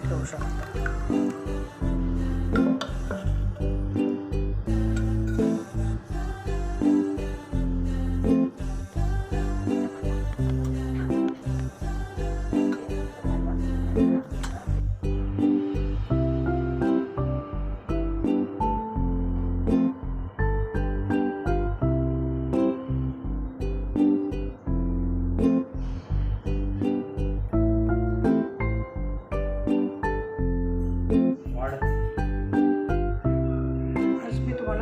ठेवू शकता.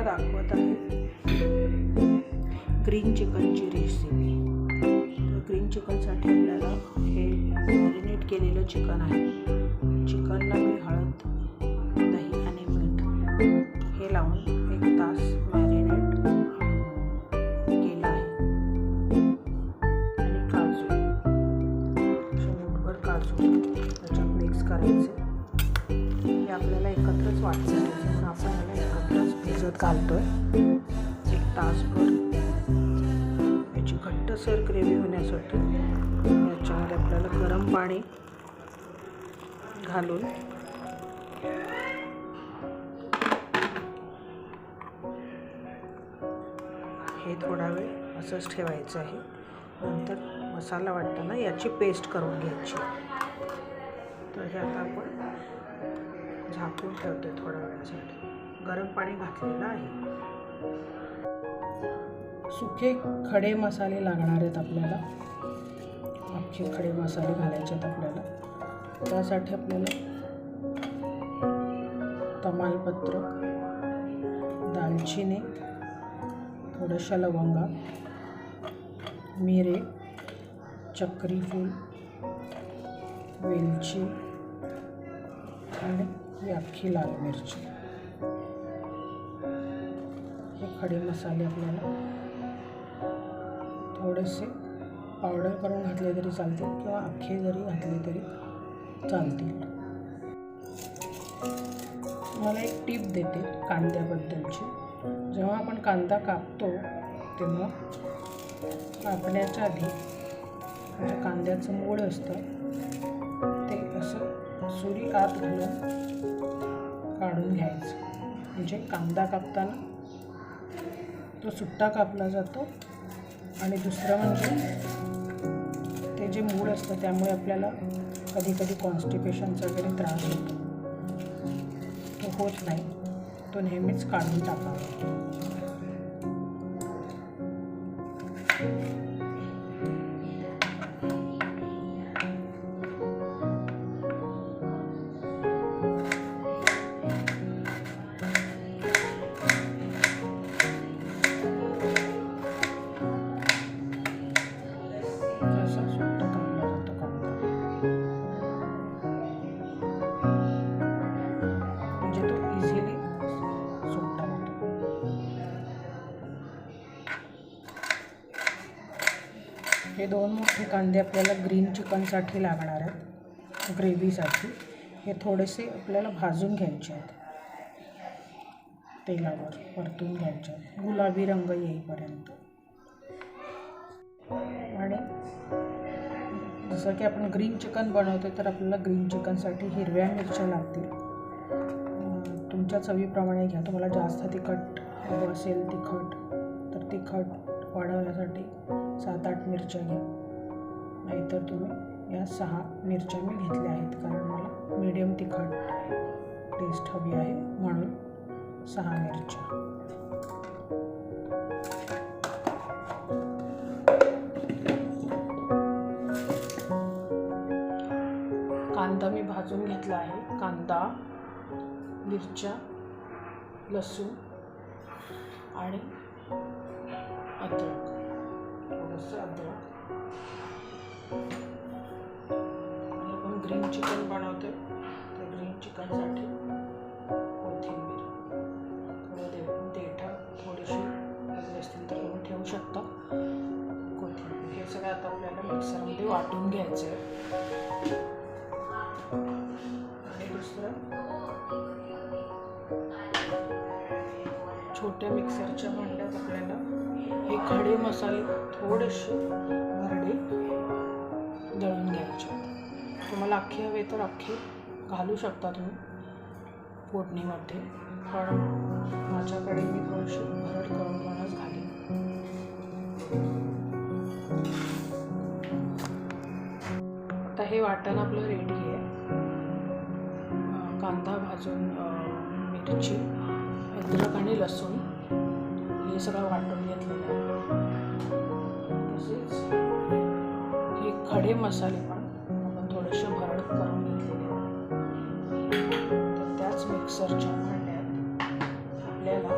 दाखवत आहे ग्रीन चिकनची रेसिपी. ग्रीन चिकनसाठी आपल्याला हे मॅरिनेट केलेलं चिकन आहे. चिकनला मी हळद, दही आणि मीठ हे लावून 1 तास मॅरिनेट केलं आहे. आणि काजू, मूठभर काजू त्याच्यात मिक्स करायचे. हे आपल्याला एकत्रच वाटायचं आहे म्हणून आपण याला एकत्रच भिजत घालतोय 1 तासभर. याची घट्टसर ग्रेव्ही होण्यासाठी याच्यामध्ये आपल्याला गरम पाणी घालून हे थोडा वेळ असंच ठेवायचं आहे. नंतर मसाला वाटताना याची पेस्ट करून घ्यायची. तर हे आता आपण झाकून ठेवते थोड्या वेळासाठी. गरम पाणी घातलेलं आहे. सुके खडे मसाले लागणार आहेत आपल्याला. अख्खे खडे मसाले घालायचे आहेत आपल्याला. त्यासाठी आपल्याला तमालपत्र, दालचिनी, थोड्याशा लवंगा, मिरे, चक्री फूल, वेलची आणि ही अख्खी लाल मिरची. हे खडे मसाले आपल्याला थोडेसे पावडर करून घातले तरी चालतील किंवा अख्खे जरी घातले तरी चालतील. मला एक टिप देते कांद्याबद्दलची. जेव्हा आपण कांदा कापतो तेव्हा कापण्याच्या आधी म्हणजे कांद्याचं मूळ असतं ते असं सुरी आत घालून काढून घ्यायचं. म्हणजे कांदा कापताना तो सुट्टा कापला जातो. आणि दुसरं म्हणजे ते जे मूळ असतं त्यामुळे आपल्याला कधी कधी कॉन्स्टिपेशनचा वगैरे त्रास होतो. तो होत नाही. तो नेहमीच काढून टाकावा. हे 2 मोठे कांदे आपल्याला ग्रीन चिकनसाठी लागणार आहेत. ग्रेव्हीसाठी हे थोडेसे आपल्याला भाजून घ्यायचे आहेत. तेलावर परतून घ्यायचे आहेत गुलाबी रंग येईपर्यंत. आणि जसं की आपण ग्रीन चिकन बनवतो तर आपल्याला ग्रीन चिकनसाठी हिरव्या मिरच्या लागतील. तुमच्या चवीप्रमाणे घ्या. तुम्हाला जास्त तिखट हवं असेल तर तिखट वाढवण्यासाठी 7-8 मिरच्या घ्या. नाहीतर तुम्ही या 6 मिरच्या मी घेतल्या आहेत कारण मला मीडियम तिखट टेस्ट हवी आहे म्हणून 6 मिरच्या. कांदा मी भाजून घेतला आहे. कांदा, मिरच्या, लसूण आणि अद्रक, थोडंसं अद्रक. आणि आपण ग्रीन चिकन बनवतो तर ग्रीन चिकनसाठी कोथिंबीर, थोडं देठा थोडीशी हवी असतील तर तुम्ही ठेवू शकता. कोथिंबीर हे सगळं आता आपल्याला मिक्सरमध्ये वाटून घ्यायचं आहे. आणि दुसरं छोट्या मिक्सरच्या भांड्यात आपल्याला हे खडे मसाले थोडेसे भरडे दळून घ्यायचे. तुम्हाला अख्खे हवे तर अख्खे घालू शकता तुम्ही फोडणीमध्ये, पण माझ्याकडे मी थोडीशी भरड करूनच घाली. आता हे वाटण आपलं रेडी आहे. कांदा भाजून, मिरची, अद्रक आणि लसूण हे सगळं वाटून घेतलेलं आहे. तसेच हे खडे मसाले पण आपण थोडेसे भरड करून घेतलेले आहे. तर त्याच मिक्सरच्या भांड्यात आपल्याला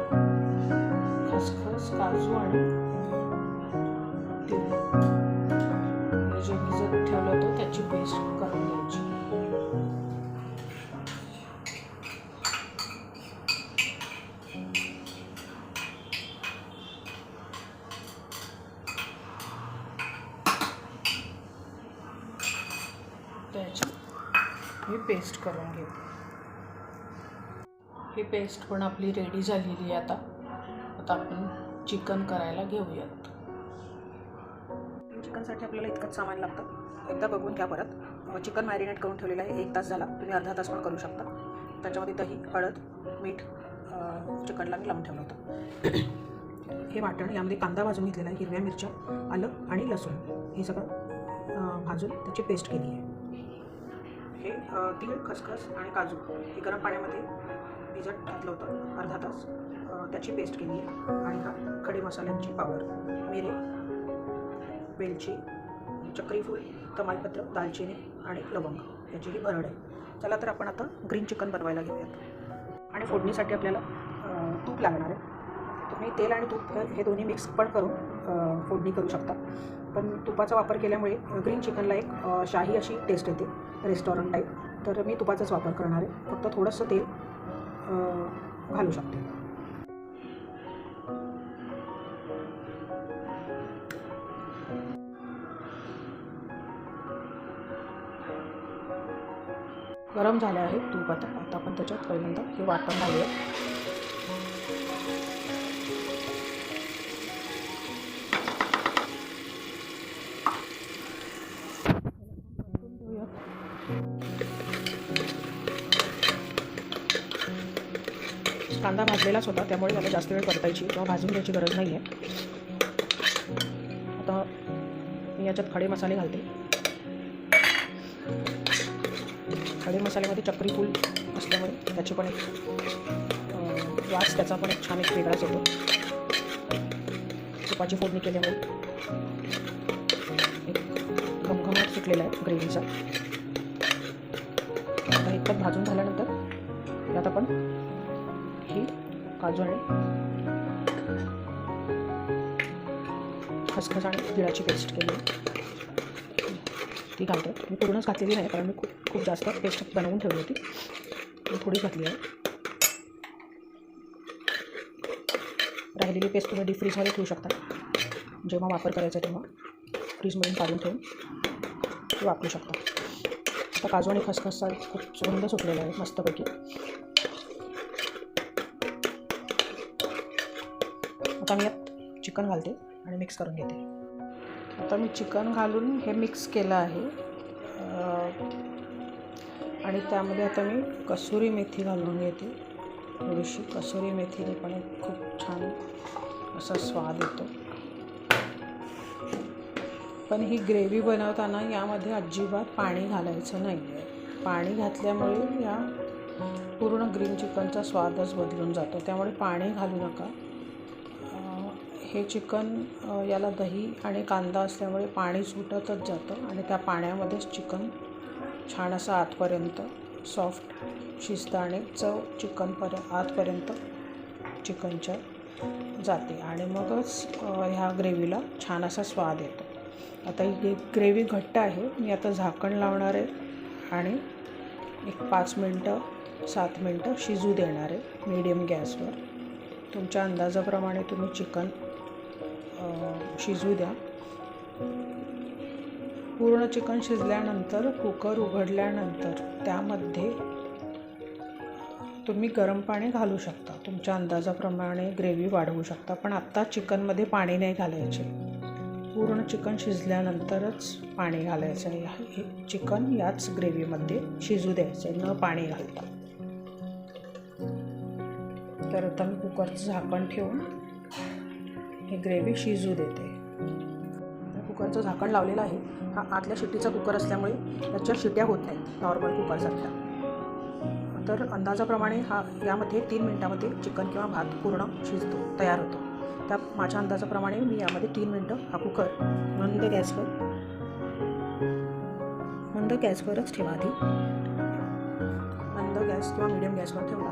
खसखस, काजू आणि तीळ हे जे भिजत ठेवलं होतं त्याची पेस्ट करून घ्यायची. त्याची ही पेस्ट करून घेते. ही पेस्ट पण आपली रेडी झालेली आहे. आता आपण चिकन करायला घेऊयात. चिकनसाठी आपल्याला इतकंच सामान लागतं. एकदा बघून घ्या परत. चिकन मॅरिनेट करून ठेवलेलं आहे 1 तास झाला. तुम्ही अर्धा तास पण करू शकता. त्याच्यामध्ये दही, हळद, मीठ चिकनला मी लावून ठेवलं होतं. हे वाटण, यामध्ये कांदा भाजून घेतलेला आहे, हिरव्या मिरच्या, आलं आणि लसूण हे सगळं भाजून त्याची पेस्ट केली आहे. हे तीळ, खसखस आणि काजू हे गरम पाण्यामध्ये भिजत घातलं होतं अर्धा तास, त्याची पेस्ट केली आहे. आणि हा खडे मसाल्यांची पावडर, मिरे, वेलची, चक्रीफूल, तमालपत्र, दालचिनी आणि लवंग याची ही भरड आहे. चला तर आपण आता ग्रीन चिकन बनवायला घेऊयात. आणि फोडणीसाठी आपल्याला तूप लागणार आहे. तुम्ही तेल आणि तूप हे दोन्ही मिक्स पण करून फोडणी करू शकता. पण तुपाचा वापर केल्यामुळे ग्रीन चिकनला एक शाही अशी टेस्ट येते, रेस्टॉरंट टाईप. तर मी तुपाचाच वापर करणार आहे. फक्त थोडंसं तेल घालू शकते. गरम झालं आहे तूप. आता आपण त्याच्यात पहिल्यांदा हे वाटण घालूया. कांदा भाजलेलाच होता, त्यामुळे मला जास्त वेळ परतायची किंवा भाजून घ्यायची गरज नाही आहे. आता मी याच्यात खडे मसाले घालते. खडे मसाल्यामध्ये चक्रीफूल असल्यामुळे त्याची पण एक वास, त्याचा पण एक छान एक वेगळाच येतो. तुपाची फोडणी केल्यामुळे एक घमघमाट सुटलेला आहे ग्रेव्हीचा. आता एकच भाजून झाल्यानंतर यात आपण ही काजू आणि खसखस आणि तिळाची पेस्ट केली ती घालते. मी पूर्णच घातलेली नाही, कारण मी खूप जास्त पेस्ट बनवून ठेवली होती. मी थोडी घातली आहे. राहिलेली पेस्ट तुम्ही डीप फ्रीजमध्ये ठेवू शकता. जेव्हा वापर करायचा तेव्हा फ्रीजमधून काढून ठेवून ते वापरू शकता. आता काजू आणि खसखसचा खूप सुगंध सुटलेला आहे मस्तपैकी. आता मी यात चिकन घालते आणि मिक्स करून घेते. आता मी चिकन घालून हे मिक्स केलं आहे. आणि त्यामध्ये आता मी कसुरी मेथी घालून घेते. थोडीशी कसुरी मेथीने पण एक खूप छान असा स्वाद येतो. पण ही ग्रेव्ही बनवताना यामध्ये अजिबात पाणी घालायचं नाही आहे. पाणी घातल्यामुळे या पूर्ण ग्रीन चिकनचा स्वादच बदलून जातो. त्यामुळे पाणी घालू नका. हे चिकन याला दही आणि कांदा असल्यामुळे पाणी सुटतच जातं आणि त्या पाण्यामध्येच चिकन छान असं आतपर्यंत सॉफ्ट शिजतं आणि चव आतपर्यंत चिकनच्या जाते आणि मगच ह्या ग्रेव्हीला छान असा स्वाद येतो. आता ही ग्रेव्ही घट्ट आहे. मी आता झाकण लावणार आहे आणि एक 5 मिनटं 7 मिनटं शिजू देणार आहे मीडियम गॅसवर. तुमच्या अंदाजाप्रमाणे तुम्ही चिकन शिजू द्या. पूर्ण चिकन शिजल्यानंतर कुकर उघडल्यानंतर त्यामध्ये तुम्ही गरम पाणी घालू शकता. तुमच्या अंदाजाप्रमाणे ग्रेव्ही वाढवू शकता, पण आत्ता चिकनमध्ये पाणी नाही घालायचे. पूर्ण चिकन शिजल्यानंतरच पाणी घालायचं आहे. हे चिकन याच ग्रेव्हीमध्ये शिजू द्यायचं आहे, न पाणी घालता. तर आता मी कुकरचं झाकण ठेवून ही ग्रेव्ही शिजू देते. कुकरचं झाकण लावलेलं आहे. हा आतल्या शिट्टीचा कुकर असल्यामुळे त्याच्या शिट्ट्या होत नाहीत नॉर्मल कुकरसारख्या. तर अंदाजाप्रमाणे यामध्ये 3 मिनटामध्ये चिकन किंवा भात पूर्ण शिजतो, तयार होतो. त्या माझ्या अंदाजाप्रमाणे मी यामध्ये 3 मिनटं हा कुकर मंद गॅसवरच ठेवा आधी. मंद गॅस किंवा मीडियम गॅसवर ठेवला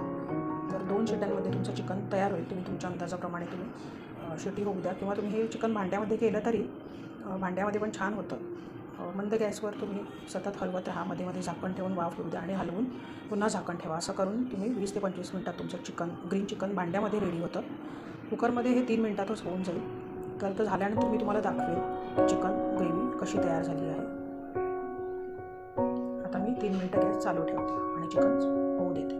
तर 2 शिट्ट्यांमध्ये तुमचं चिकन तयार होईल. तुम्ही तुमच्या अंदाजाप्रमाणे तुम्ही शिट्टी होऊ द्या, किंवा तुम्ही हे चिकन भांड्यामध्ये केलं तरी भांड्यामध्ये पण छान होतं. मंद गॅसवर तुम्ही सतत हलवत राहा, मध्ये झाकण ठेवून वाफ येऊ द्या आणि हलवून पुन्हा झाकण ठेवा. असं करून तुम्ही 20 ते 25 मिनटात तुमचं ग्रीन चिकन भांड्यामध्ये रेडी होतं. कुकरमध्ये हे 3 मिनटातच होऊन जाईल. तर झाल्यानंतर मी तुम्हाला दाखवेल चिकन ग्रेव्ही कशी तयार झाली आहे. आता मी 3 मिनटं गॅस चालू ठेवते आणि चिकन होऊ देते.